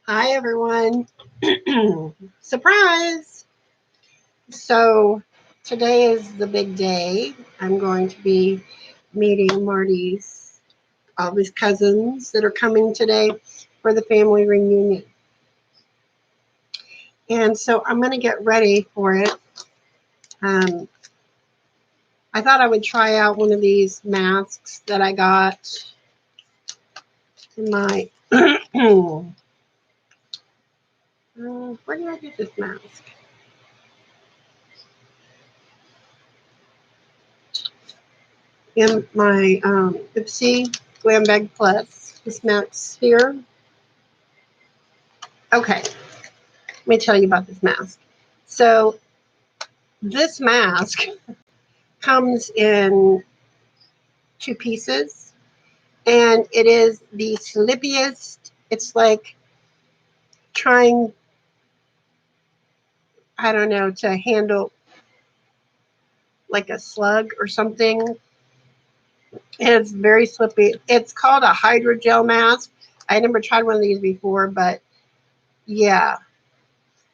Hi, everyone. Surprise! So, today is the big day. I'm going to be meeting Marty's, all his cousins that are coming today for the family reunion. And so, I'm going to get ready for it. Um, I thought I would try out one of these masks that I got in my. Where did I get this mask? In my Ipsy Glam Bag Plus. This mask here. Okay, let me tell you about this mask. So, this mask comes in two pieces, and it is the slippiest. It's like trying, I don't know, to handle like a slug or something. It's very slippy. It's called a hydrogel mask. I never tried one of these before, but yeah,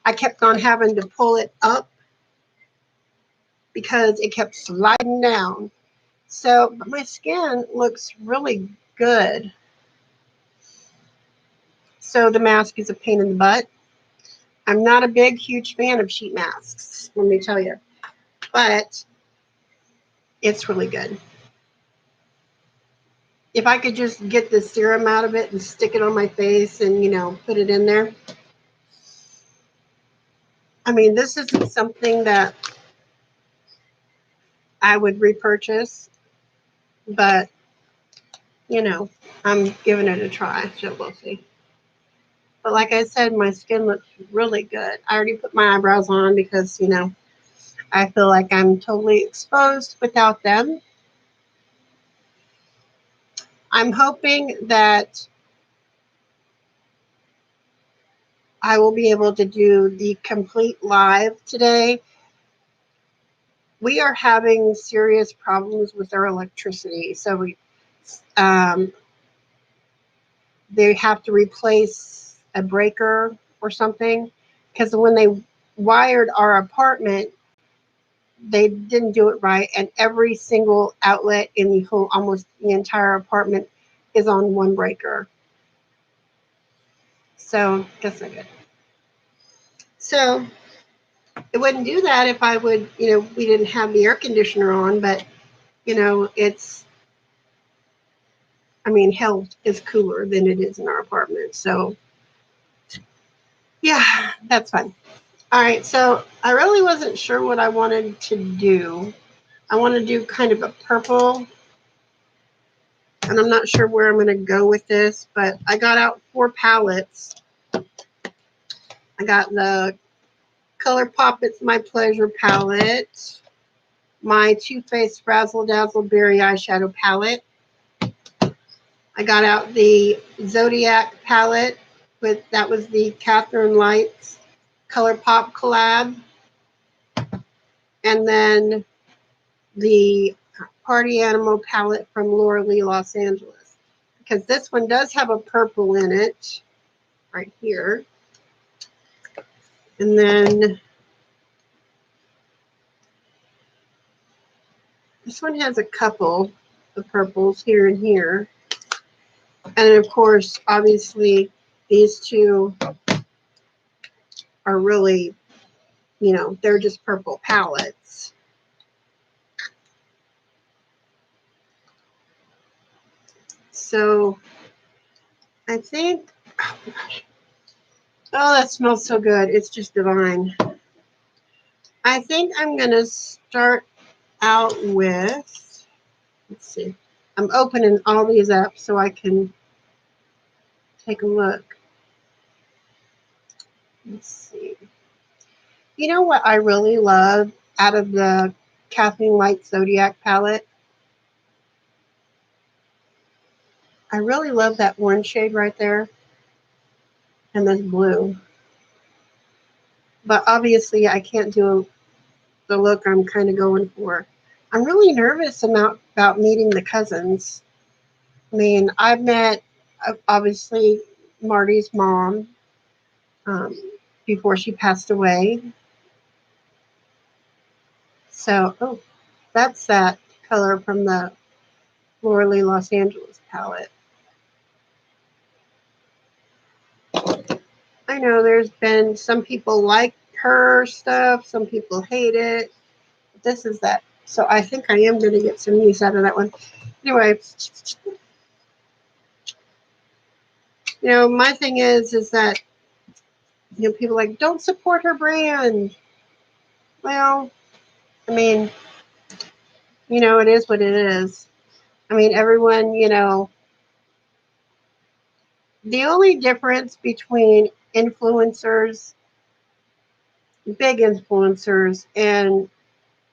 I kept on having to pull it up because it kept sliding down. So, but my skin looks really good. So the mask is a pain in the butt. I'm not a big, huge fan of sheet masks, let me tell you, but it's really good. If I could just get the serum out of it and stick it on my face and, put it in there. I mean, this isn't something that I would repurchase, but, I'm giving it a try. So we'll see. But like I said, my skin looks really good. I already put my eyebrows on because, I feel like I'm totally exposed without them. I'm hoping that I will be able to do the complete live today. We are having serious problems with our electricity. So um, they have to replace a breaker or something because when they wired our apartment, they didn't do it right, and every single outlet in the whole, almost the entire apartment, is on one breaker. So that's not good. So it wouldn't do that if I would, we didn't have the air conditioner on, but it's, I mean, hell is cooler than it is in our apartment. So yeah, that's fun. All right, so I really wasn't sure what I wanted to do. I want to do kind of a purple, and I'm not sure where I'm going to go with this, but I got out 4 palettes. I got the Color Pop It's My Pleasure palette, my Too Faced Razzle Dazzle Berry eyeshadow palette. I got out the Zodiac palette that was the Catherine Lights Color Pop collab, and then the Party Animal palette from Laura Lee Los Angeles, because this one does have a purple in it right here. And then this one has a couple of purples here and here. And of course, obviously, these two are really, they're just purple palettes. So I think, oh gosh, oh, that smells so good. It's just divine. I think I'm going to start out with, let's see, I'm opening all these up so I can take a look. Let's see. You know what I really love out of the Kathleen Light Zodiac palette? I really love that orange shade right there and this blue. But obviously I can't do the look I'm kind of going for. I'm really nervous about meeting the cousins. I mean, I've met, obviously, Marty's mom. um, before she passed away. So, oh, that's that color from the Laura Lee Los Angeles palette. I know there's been some people like her stuff, some people hate it. This is that. So I think I am going to get some use out of that one. Anyway, my thing is that, people like, don't support her brand. Well, I mean, it is what it is. I mean, everyone, the only difference between influencers, big influencers, and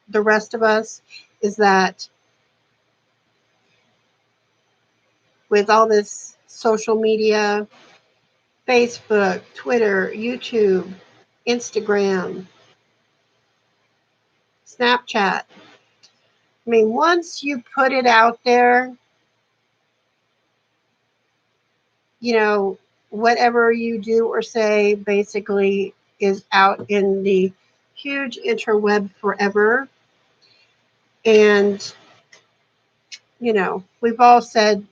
the rest of us is that with all this social media, Facebook, Twitter, YouTube, Instagram, Snapchat, I mean, once you put it out there, whatever you do or say basically is out in the huge interweb forever. And, we've all said,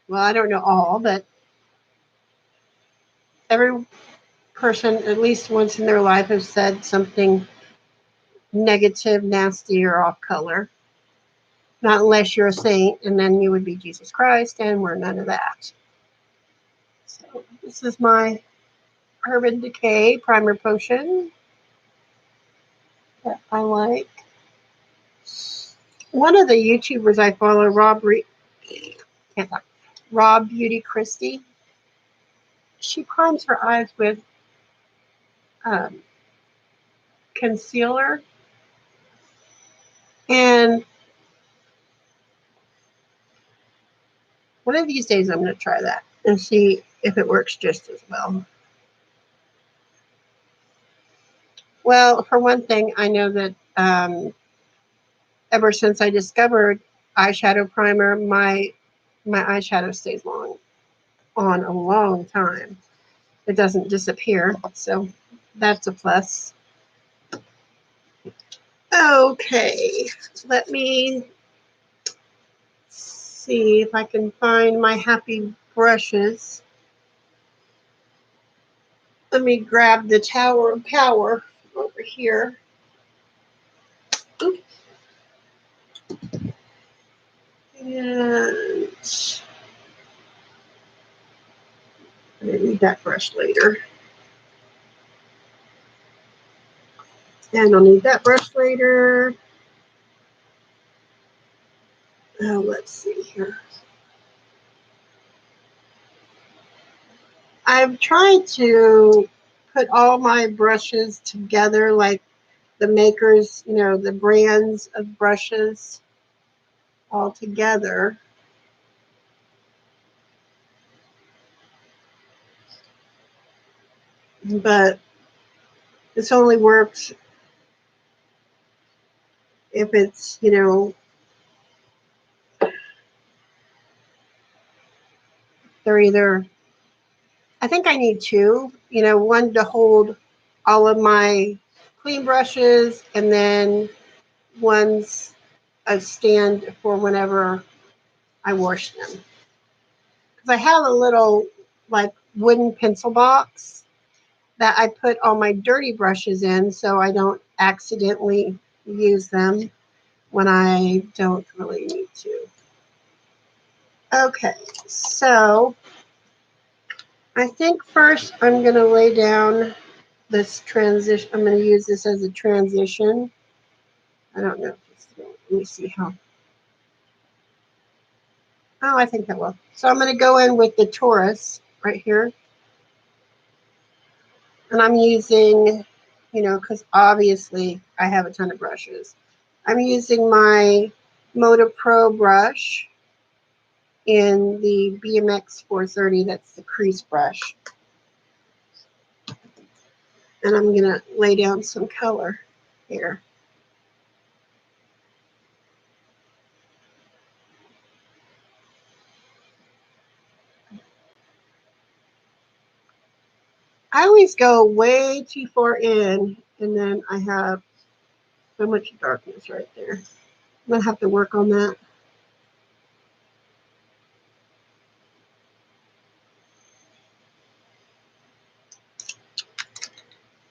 well, I don't know all, but every person at least once in their life has said something negative, nasty, or off color. Not unless you're a saint, and then you would be Jesus Christ, and we're none of that. So this is my Urban Decay Primer Potion that I like. One of the YouTubers I follow, Rob Beauty Christie, she primes her eyes with um, concealer, and one of these days I'm going to try that and see if it works just as well. Well, for one thing, I know that ever since I discovered eyeshadow primer, my eyeshadow stays on a long time. It doesn't disappear, so that's a plus. Okay, let me see if I can find my happy brushes. Let me grab the Tower of Power over here. Oops. And I need that brush later. And I'll need that brush later. Oh, let's see here. I've tried to put all my brushes together, like the makers, the brands of brushes all together. But this only works if it's, they're either, I think I need two, one to hold all of my clean brushes, and then one's a stand for whenever I wash them. Because I have a little, like, wooden pencil box that I put all my dirty brushes in so I don't accidentally use them when I don't really need to. Okay, so I think first I'm going to lay down this transition. I'm going to use this as a transition. I don't know if it's, let me see how. Oh, I think that will. So I'm going to go in with the Taurus right here. And I'm using, because obviously I have a ton of brushes. I'm using my Moda Pro brush in the BMX 430. That's the crease brush. And I'm going to lay down some color here. I always go way too far in, and then I have so much darkness right there. I'm going to have to work on that.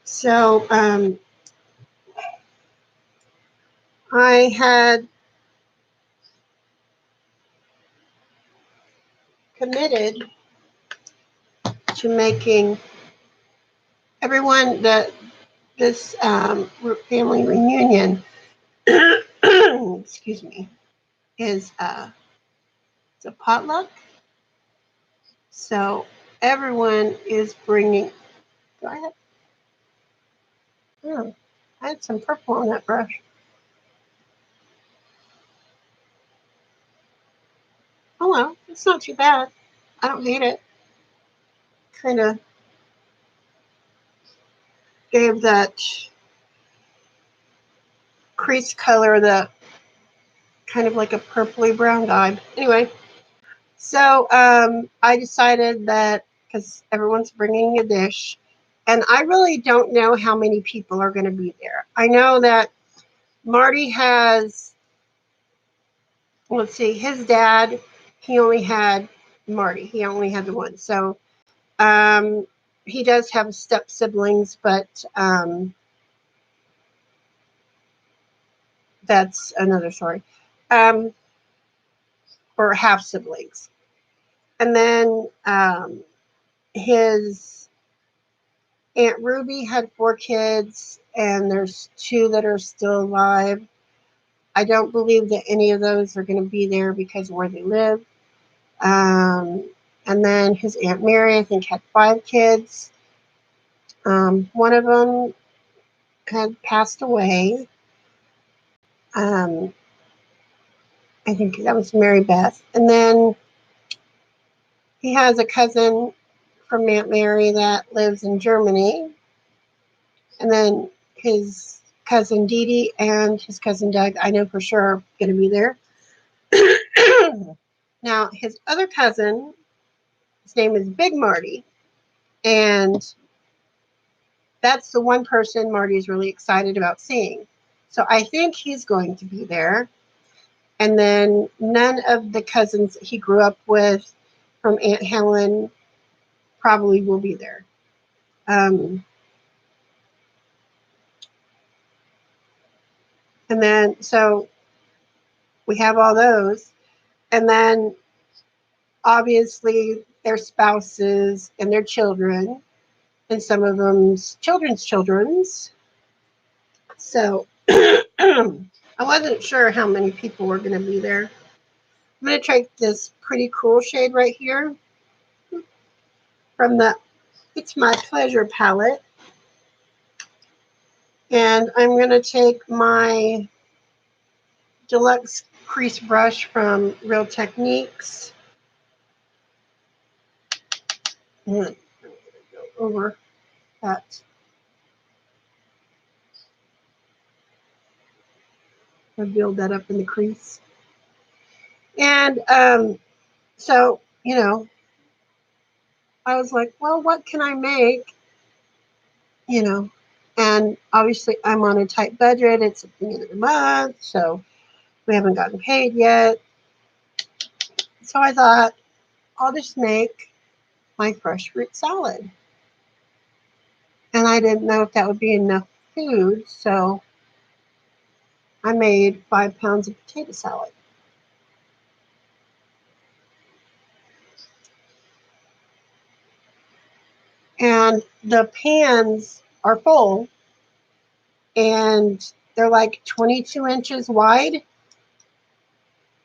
So I had committed to making everyone that this family reunion, excuse me, is it's a potluck. So everyone is bringing. Do I have? Oh, I had some purple on that brush. Oh well, it's not too bad. I don't hate it. Kind of gave that crease color the kind of like a purpley brown dye. Anyway, so I decided that because everyone's bringing a dish, and I really don't know how many people are going to be there. I know that Marty has, let's see, his dad, he only had Marty. He only had the one. So um, he does have step siblings, but that's another story. Or half siblings. And then his Aunt Ruby had 4 kids, and there's 2 that are still alive. I don't believe that any of those are going to be there because of where they live. And then his Aunt Mary, I think, had 5 kids. One of them had passed away. Um, I think that was Mary Beth. And then he has a cousin from Aunt Mary that lives in Germany. And then his cousin Dee Dee and his cousin Doug, I know for sure are going to be there. Now, his other cousin, his name is Big Marty. And that's the one person Marty is really excited about seeing. So I think he's going to be there. And then none of the cousins he grew up with from Aunt Helen probably will be there. And then, so we have all those. And then, obviously, their spouses and their children, and some of them's children's. So, I wasn't sure how many people were going to be there. I'm going to take this pretty cool shade right here from the It's My Pleasure palette. And I'm going to take my deluxe crease brush from Real Techniques. And go over that. And build that up in the crease. And so, I was like, well, what can I make? And obviously I'm on a tight budget. It's at the end of the month, so we haven't gotten paid yet. So I thought, I'll just make my fresh fruit salad. And I didn't know if that would be enough food, so I made 5 pounds of potato salad. And the pans are full, and they're like 22 inches wide,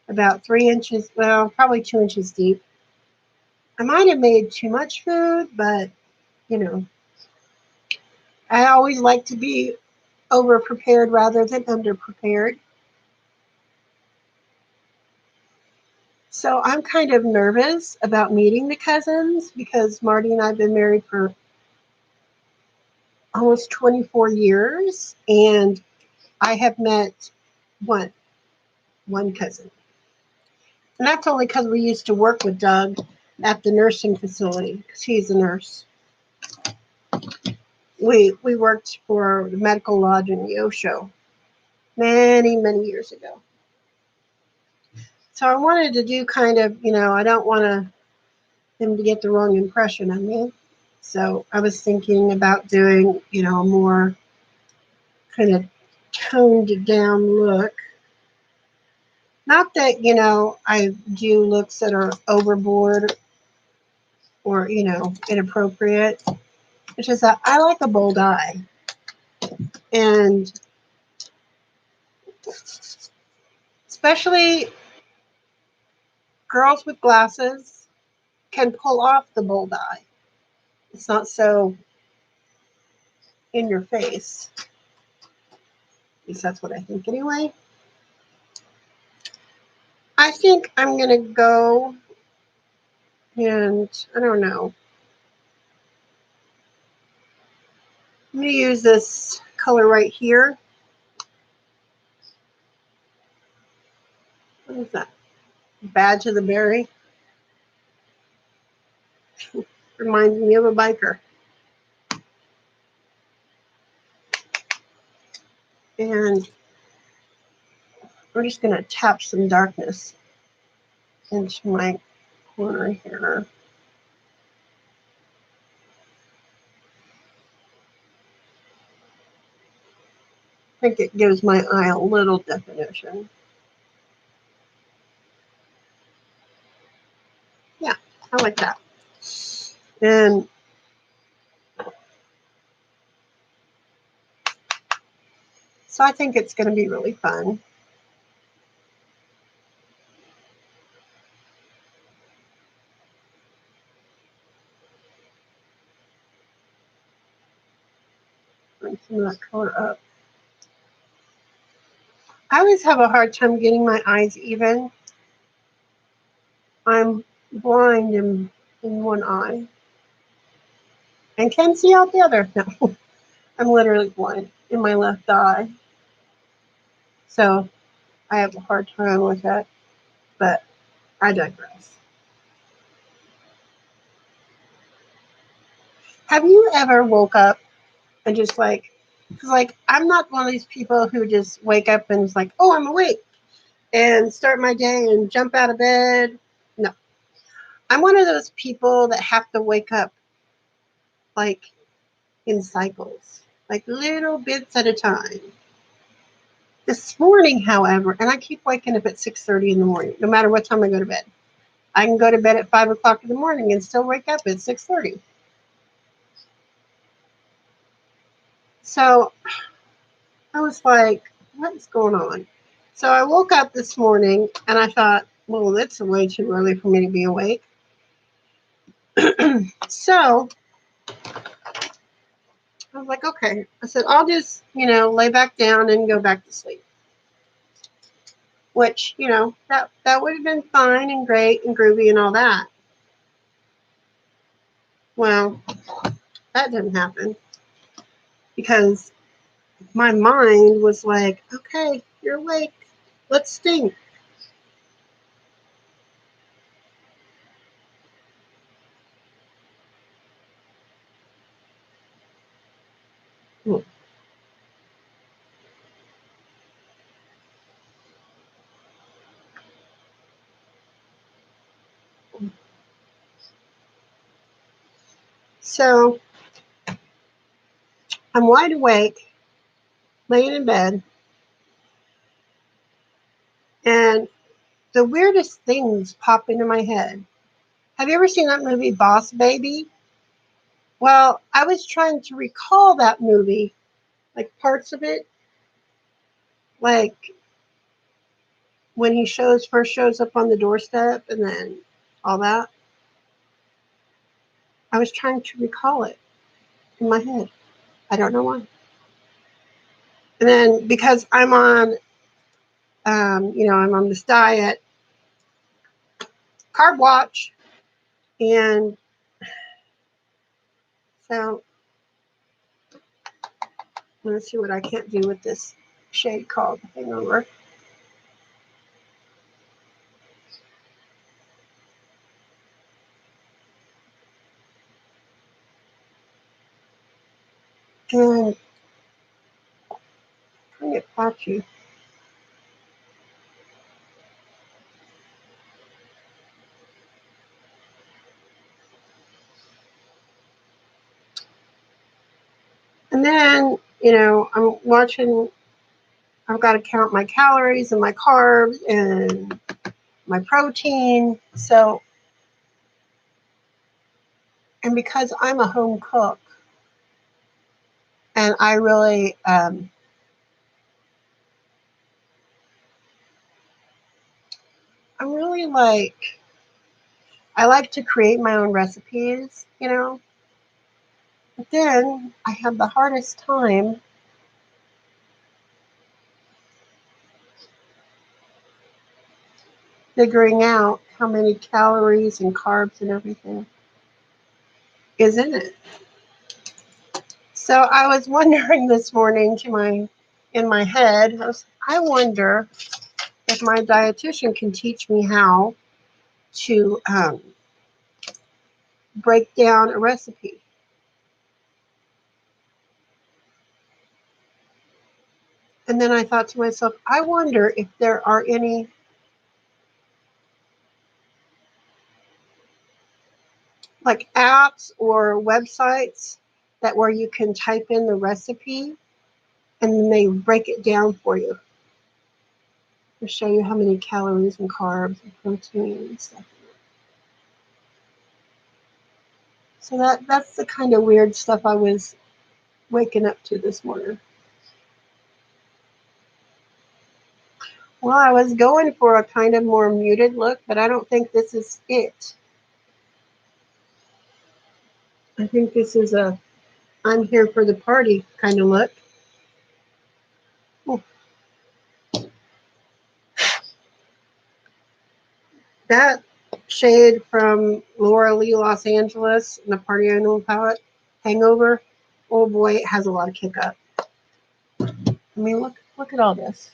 about 3 inches, well, probably 2 inches deep. I might have made too much food, but I always like to be over prepared rather than under prepared. So I'm kind of nervous about meeting the cousins because Marty and I have been married for almost 24 years, and I have met one cousin. And that's only because we used to work with Doug at the nursing facility because he's a nurse. we worked for the medical lodge in Yosho many years ago. So I wanted to do kind of, I don't want them to get the wrong impression of me. So I was thinking about doing, a more kind of toned down look. Not that, I do looks that are overboard or, inappropriate. It's just that I like a bold eye. And especially girls with glasses can pull off the bold eye. It's not so in your face. At least that's what I think anyway. I think I'm going to go and I don't know. I'm going to use this color right here. What is that? Badge of the Berry. Reminds me of a biker. And we're just going to tap some darkness into my corner here. I think it gives my eye a little definition. Yeah, I like that. And so I think it's going to be really fun. Bring some of that color up. I always have a hard time getting my eyes even. I'm blind in one eye and can see out the other. No, I'm literally blind in my left eye. So I have a hard time with that, but I digress. Have you ever woke up and just because I'm not one of these people who just wake up and is like, oh, I'm awake and start my day and jump out of bed. No, I'm one of those people that have to wake up like in cycles, like little bits at a time. This morning, however, and I keep waking up at 6:30 in the morning, no matter what time I go to bed. I can go to bed at 5 o'clock in the morning and still wake up at 6:30. So I was like, what is going on? So I woke up this morning and I thought, well, it's way too early for me to be awake. So I was like, okay. I said, I'll just, lay back down and go back to sleep. Which, that would have been fine and great and groovy and all that. Well, that didn't happen because my mind was like, okay, you're awake. Let's stink. So I'm wide awake, laying in bed, and the weirdest things pop into my head. Have you ever seen that movie, Boss Baby? Well, I was trying to recall that movie, like parts of it, like when he first shows up on the doorstep and then all that. I was trying to recall it in my head. I don't know why. And then because I'm on this diet, carb watch, and so let's see what I can't do with this shade called Hangover. And I get patchy. And then, I'm watching, I've got to count my calories and my carbs and my protein. So, and because I'm a home cook and I really, I'm really like, I like to create my own recipes, But then I have the hardest time figuring out how many calories and carbs and everything is in it. So I was wondering this morning in my head, I wonder if my dietitian can teach me how to break down a recipe. And then I thought to myself, I wonder if there are any like apps or websites that where you can type in the recipe and then they break it down for you to show you how many calories and carbs and protein and stuff. So that's the kind of weird stuff I was waking up to this morning. Well, I was going for a kind of more muted look, but I don't think this is it. I think this is a I'm here for the party kind of look. Oh, that shade from Laura Lee Los Angeles in the Party Animal palette, Hangover, oh boy, it has a lot of kick up. I mean, look at all this.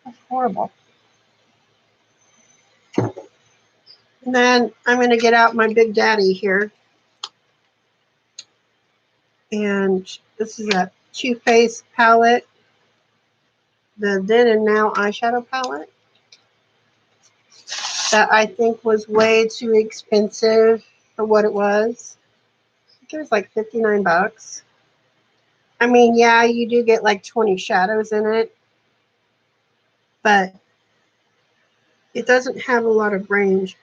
That's horrible. And then I'm going to get out my Big Daddy here. And this is a Too Faced palette, the Then and Now eyeshadow palette that I think was way too expensive for what it was. I think it was like $59. I mean, yeah, you do get like 20 shadows in it, but it doesn't have a lot of range.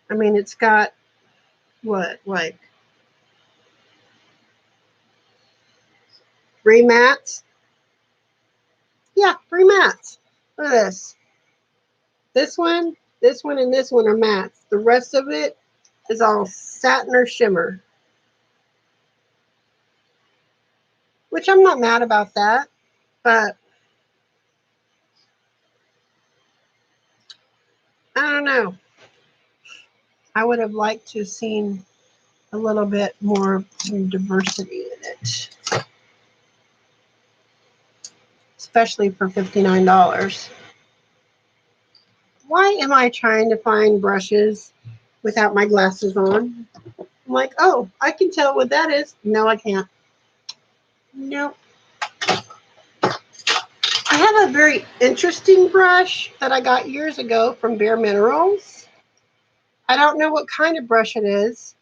I mean, it's got what, like 3 mats? Yeah, 3 mats. Look at this. This one, and this one are mattes. The rest of it is all satin or shimmer, which I'm not mad about that, but I don't know. I would have liked to have seen a little bit more some diversity in it, especially for $59. Why am I trying to find brushes without my glasses on? I'm like, oh, I can tell what that is. No, I can't. No. I have a very interesting brush that I got years ago from Bare Minerals. I don't know what kind of brush it is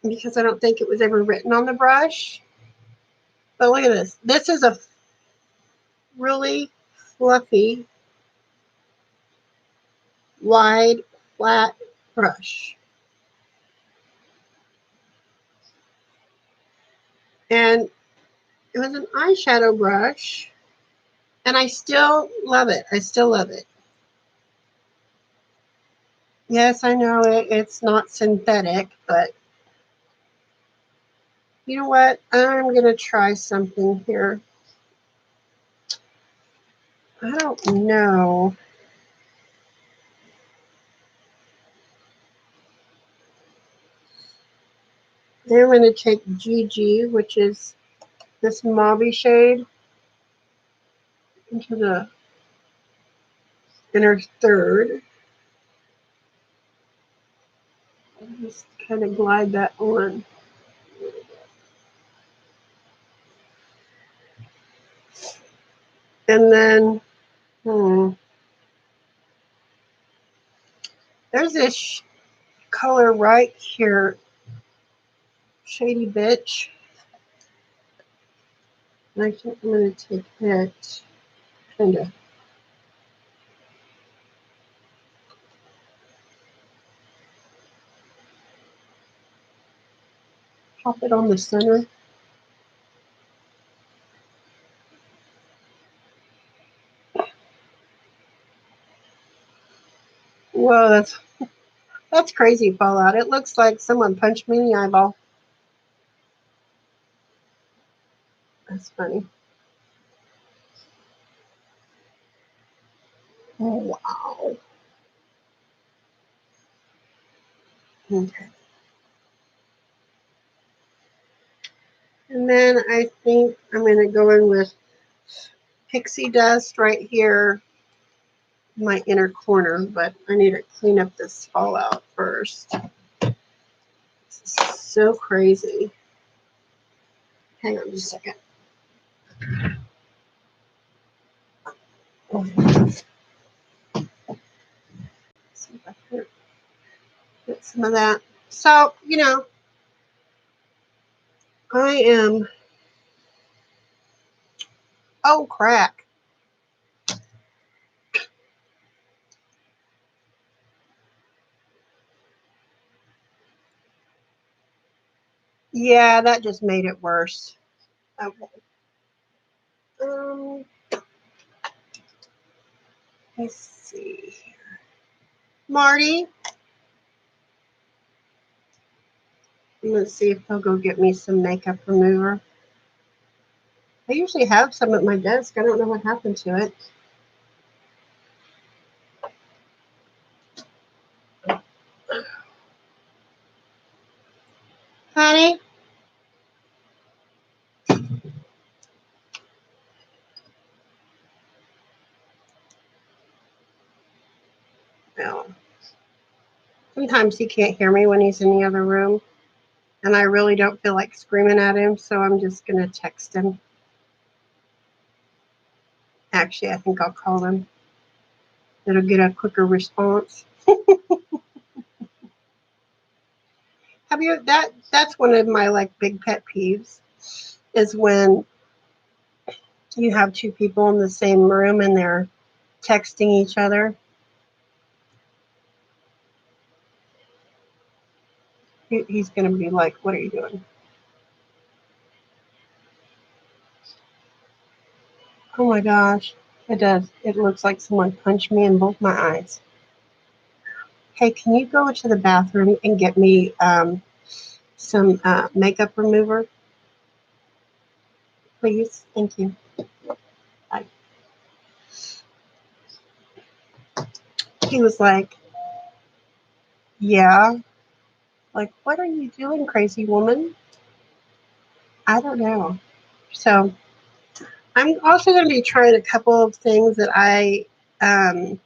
because I don't think it was ever written on the brush. But look at this. This is a really fluffy, wide, flat brush. And it was an eyeshadow brush, and I still love it. I still love it. Yes, I know it's not synthetic, but you know what? I'm going to try something here. I don't know. Then I'm going to take GG, which is this mauvey shade, into the inner third. kind of glide that on. And then, there's this color right here, Shady Bitch. And I think I'm going to take it, kind of pop it on the center. Whoa, that's crazy fallout. It looks like someone punched me in the eyeball. That's funny. Oh, wow. Okay. And then I think I'm going to go in with pixie dust right here, my inner corner, but I need to clean up this fallout first. This is so crazy. Hang on just a second. See if I can get some of that. So, you know, I am, oh, crack. Yeah, that just made it worse. Okay. Let's see. Marty, let's see if he'll go get me some makeup remover. I usually have some at my desk. I don't know what happened to it. Honey? No. Sometimes he can't hear me when he's in the other room, and I really don't feel like screaming at him, so I'm just going to text him. Actually, I think I'll call him. It'll get a quicker response. Have you that's one of my like big pet peeves is when you have two people in the same room and they're texting each other. He's going to be like, what are you doing? Oh my gosh, it does. It looks like someone punched me in both my eyes. Hey, can you go to the bathroom and get me some makeup remover? Please. Thank you. Bye. He was like, yeah. Like, what are you doing, crazy woman? I don't know. So I'm also going to be trying a couple of things that I um,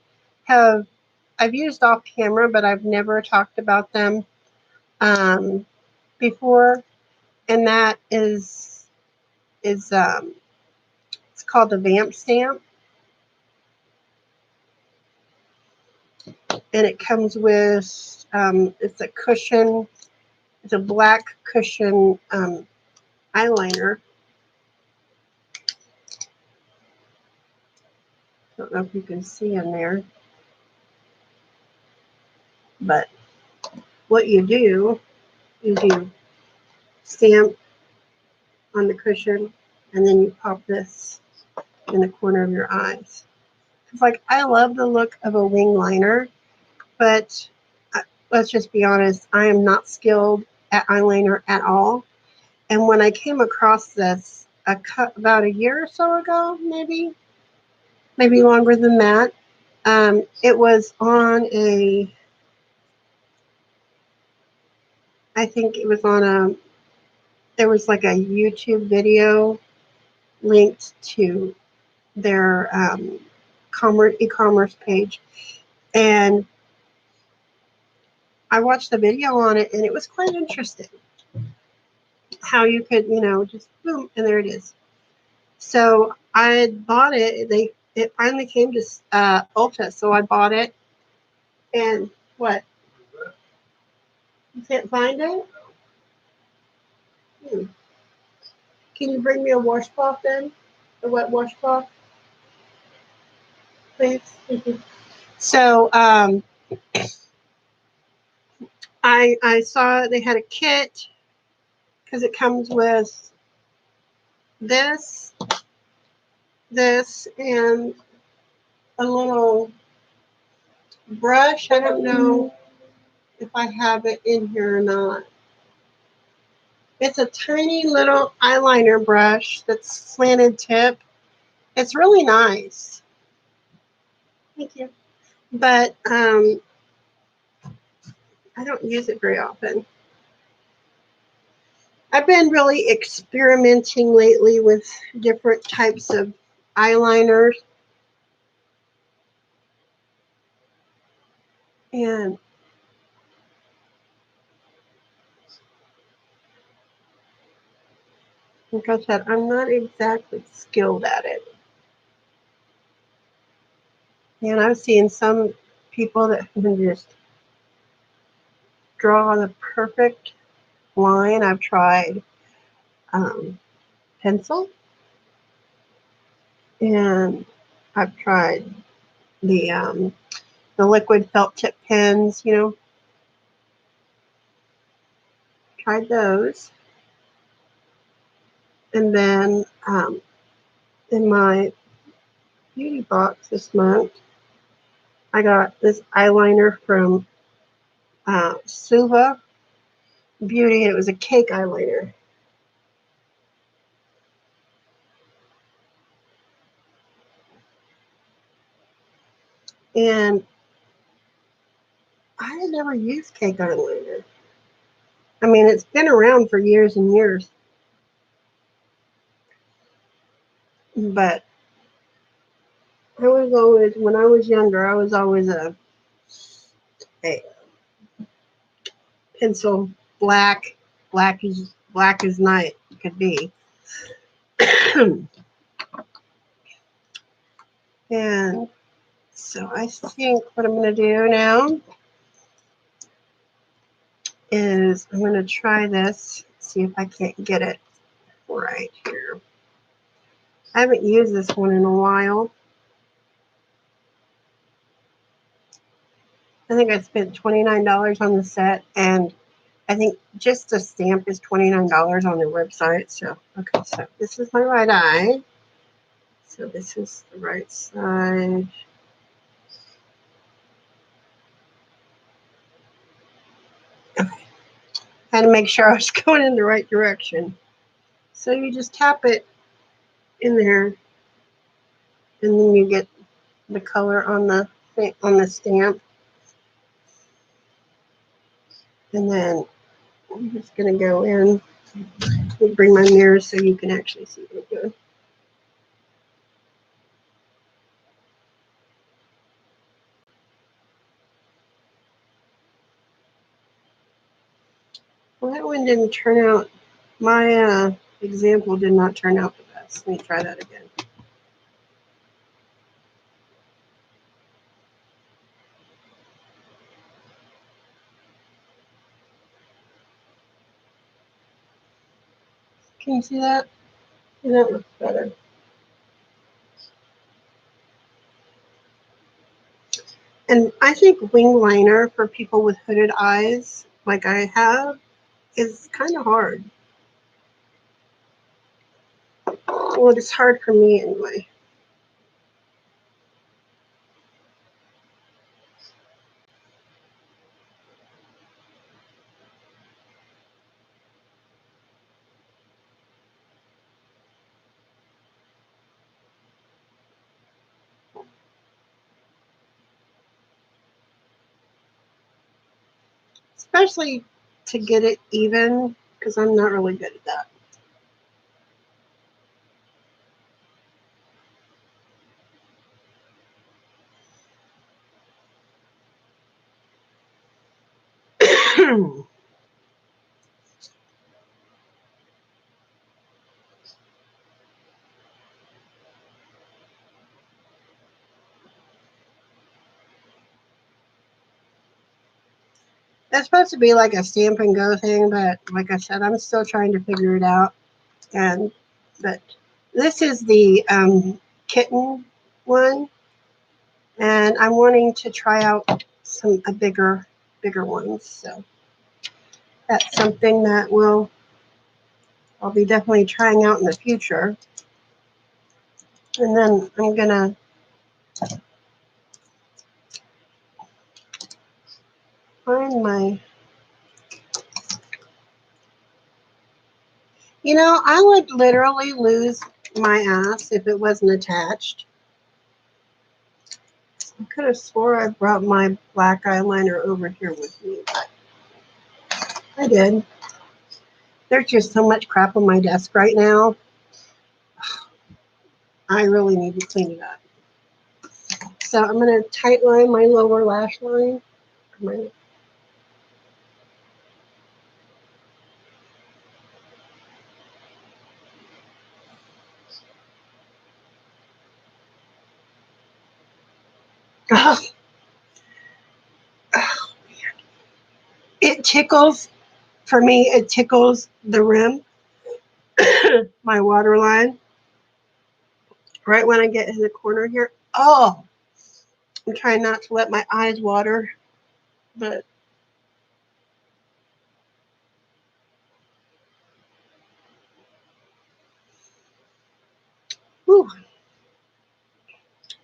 I've used off camera, but I've never talked about them before. And that is it's called the Vamp Stamp. And it comes with, it's a cushion, it's a black cushion eyeliner. Don't know if you can see in there, but what you do is you stamp on the cushion and then you pop this in the corner of your eyes. It's like, I love the look of a wing liner, but let's just be honest, I am not skilled at eyeliner at all. And when I came across this about a year or so ago, maybe longer than that, it was on I think it was on there was like a YouTube video linked to their e-commerce page. And I watched the video on it, and it was quite interesting how you could, just boom, and there it is. So I bought it. It finally came to Ulta, so I bought it. And what? You can't find it? Hmm. Can you bring me a washcloth then? A wet washcloth, please? Thank you. So I saw they had a kit because it comes with this, and a little brush. I don't know if I have it in here or not. It's a tiny little eyeliner brush that's slanted tip. It's really nice. Thank you. But I don't use it very often. I've been really experimenting lately with different types of eyeliners. And like I said, I'm not exactly skilled at it. And I've seen some people that can just draw the perfect line. I've tried pencil, and I've tried the liquid felt tip pens, tried those. And then in my beauty box this month, I got this eyeliner from Suva Beauty. It was a cake eyeliner. And I had never used cake eyeliner. I mean, it's been around for years and years. But when I was younger, I was always a pencil black as night could be. And so I think what I'm going to do now is I'm going to try this, see if I can't get it right here. I haven't used this one in a while. I think I spent $29 on the set, and I think just the stamp is $29 on their website. So, okay, so this is my right eye. So this is the right side. Okay. Had to make sure I was going in the right direction. So you just tap it in there, and then you get the color on the stamp. And then I'm just going to go in and bring my mirror so you can actually see what I'm doing. Well, that one didn't turn out. My example did not turn out the best. Let me try that again. Can you see that? Yeah, that looks better. And I think wing liner for people with hooded eyes, like I have, is kind of hard. Well, it's hard for me anyway. Especially to get it even, because I'm not really good at that. It's supposed to be like a stamp and go thing, but like I said, I'm still trying to figure it out. And but this is the kitten one, and I'm wanting to try out some bigger ones. So that's something that I'll be definitely trying out in the future. And then I'm gonna find my. I would literally lose my ass if it wasn't attached. I could have swore I brought my black eyeliner over here with me, but I did. There's just so much crap on my desk right now. I really need to clean it up. So I'm going to tight line my lower lash line. It tickles, for me, it tickles the rim, my water line, right when I get in the corner here. Oh, I'm trying not to let my eyes water, but whew,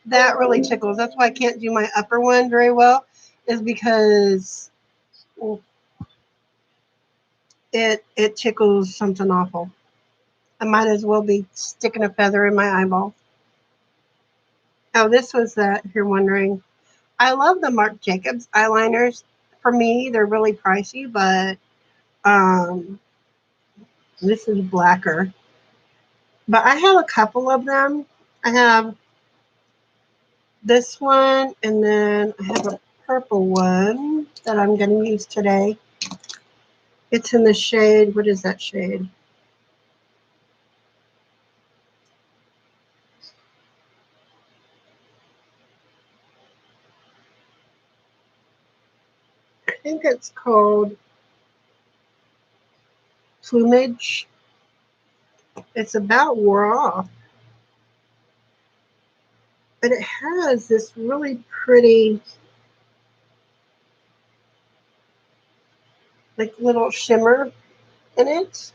that really tickles. That's why I can't do my upper one very well, is because it tickles something awful. I might as well be sticking a feather in my eyeball. Oh, this was that, if you're wondering. I love the Marc Jacobs eyeliners. For me, they're really pricey, but this is blacker. But I have a couple of them. I have this one, and then I have a purple one that I'm going to use today. It's in the shade, what is that shade? I think it's called Plumage. It's about wore off. But it has this really pretty, like, little shimmer in it.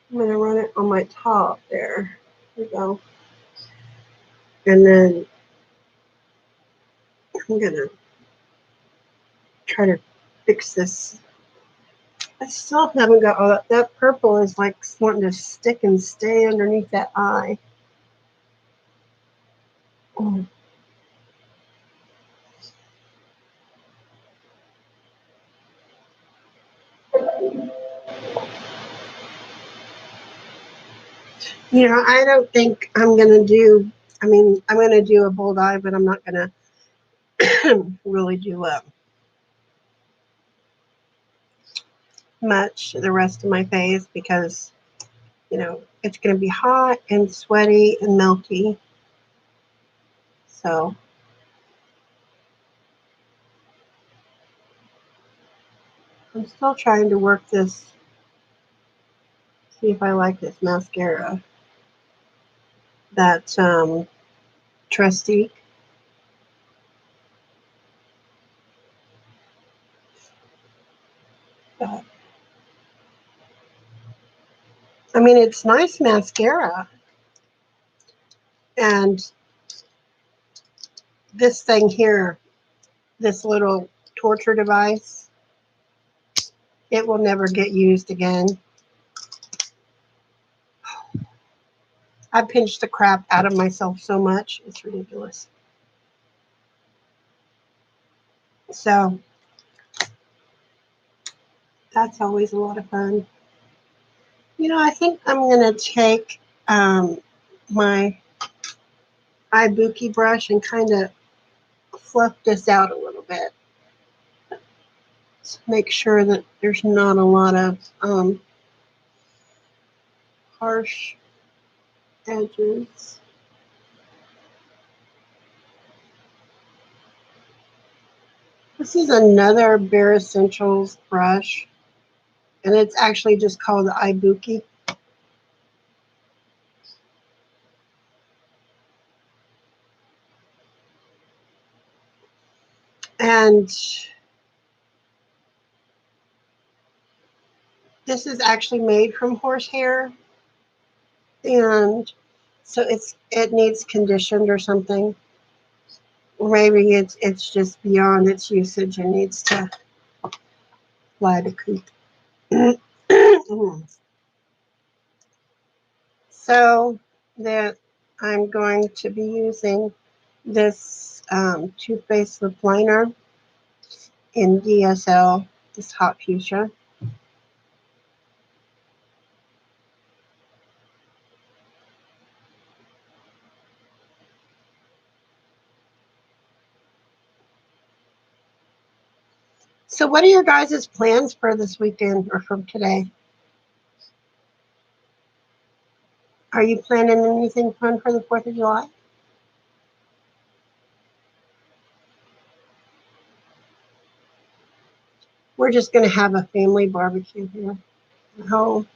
I'm going to run it on my top there. There we go. And then I'm going to try to fix this. I still haven't got all that. That purple is like wanting to stick and stay underneath that eye. Oh. I don't think I'm going to do, I'm going to do a bold eye, but I'm not going to really do much the rest of my face because, it's going to be hot and sweaty and melty. So I'm still trying to work this, see if I like this mascara. That Trusty. It's nice mascara. And this thing here, this little torture device, it will never get used again. I pinched the crap out of myself so much. It's ridiculous. So that's always a lot of fun. I think I'm going to take my ibuki brush and kind of fluff this out a little bit. So make sure that there's not a lot of harsh edges. This is another Bare Essentials brush, and it's actually just called the ibuki. And this is actually made from horsehair, and so it needs conditioned or something. Or maybe it's just beyond its usage and needs to fly the coop. So that I'm going to be using this Too Faced lip liner in DSL, this hot fuchsia. So what are your guys' plans for this weekend or from today? Are you planning anything fun for the 4th of July? We're just going to have a family barbecue here at home.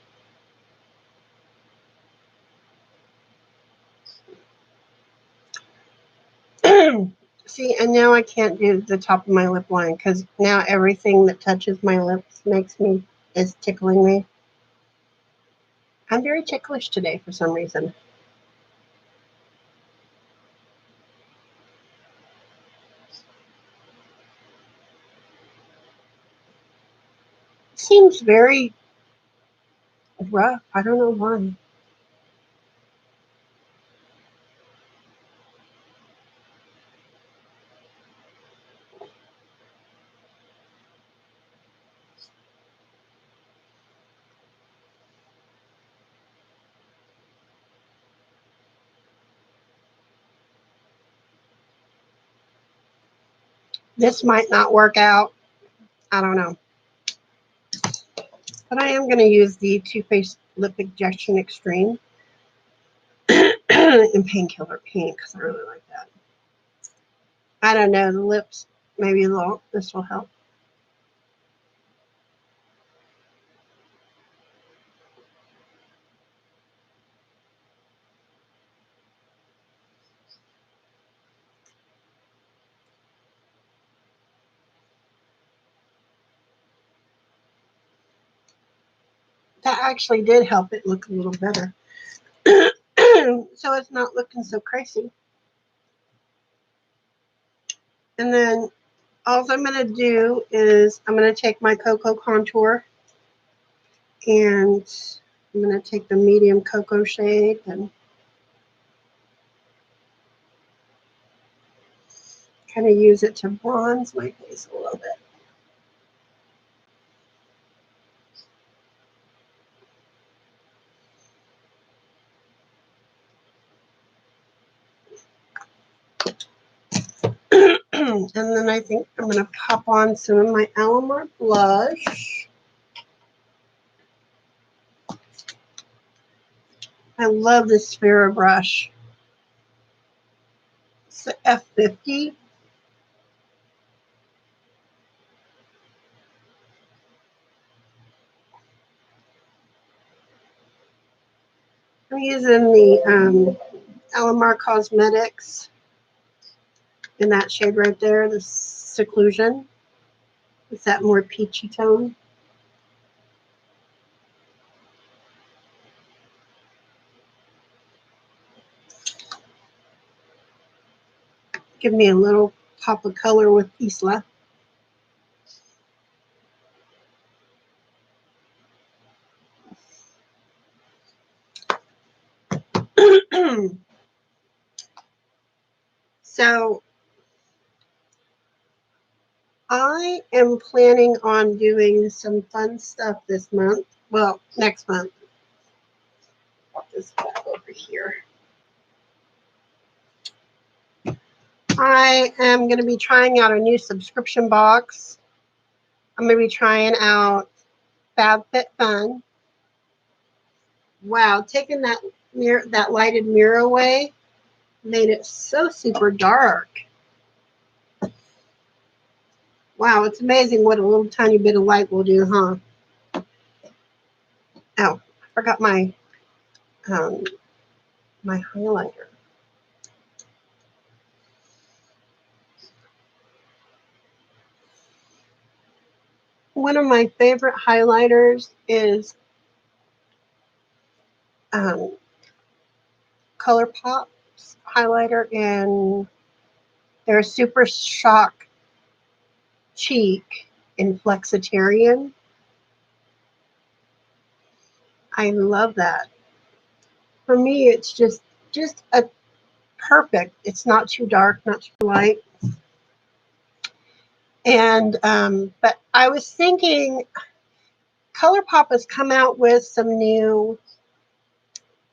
See, and now I can't do the top of my lip line because now everything that touches my lips is tickling me. I'm very ticklish today for some reason. It seems very rough. I don't know why. This might not work out. I don't know. But I am going to use the Too Faced Lip Injection Extreme in Painkiller Pink because I really like that. I don't know. The lips, maybe this will help. That actually did help it look a little better. So it's not looking so crazy. And then all I'm going to do is I'm going to take my Cocoa Contour and I'm going to take the medium cocoa shade and kind of use it to bronze my face a little bit. And then I think I'm going to pop on some of my Alamar blush. I love this Sphera brush. It's the F50. I'm using the Alamar Cosmetics in that shade right there, the Seclusion. It's that more peachy tone. Give me a little pop of color with Isla. So I am planning on doing some fun stuff this month. Well, next month. Put this back over here. I am going to be trying out a new subscription box. I'm going to be trying out FabFitFun. Wow, taking that lighted mirror away made it so super dark. Wow, it's amazing what a little tiny bit of light will do, huh? Oh, I forgot my my highlighter. One of my favorite highlighters is ColourPop's highlighter in their Super Shock Cheek in Flexitarian. I love that. For me, it's just a perfect. It's not too dark, not too light. And but I was thinking, ColourPop has come out with some new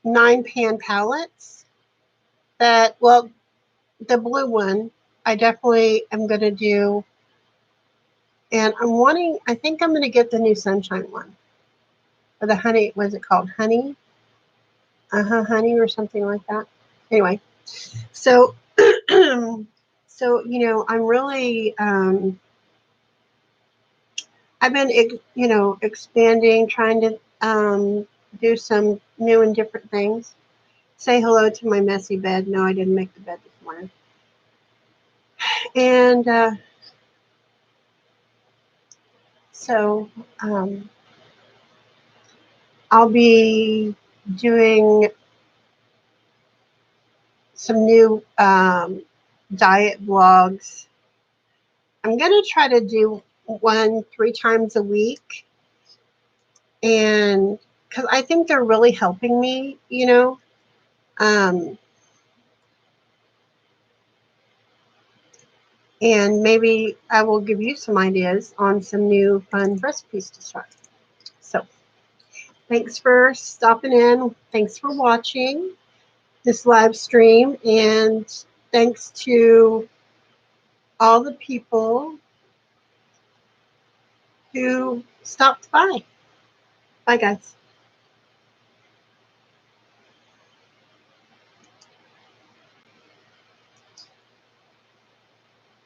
9-pan palettes. That, well, the blue one, I definitely am going to do. And I think I'm going to get the new Sunshine one. Or the honey, what is it called? Honey? Honey or something like that. Anyway, so, so, I'm really, I've been, expanding, trying to do some new and different things. Say hello to my messy bed. No, I didn't make the bed this morning. And so I'll be doing some new diet vlogs. I'm going to try to do 3 times a week. And because I think they're really helping me, and maybe I will give you some ideas on some new fun recipes to start. So thanks for stopping in. Thanks for watching this live stream. And thanks to all the people who stopped by. Bye, guys.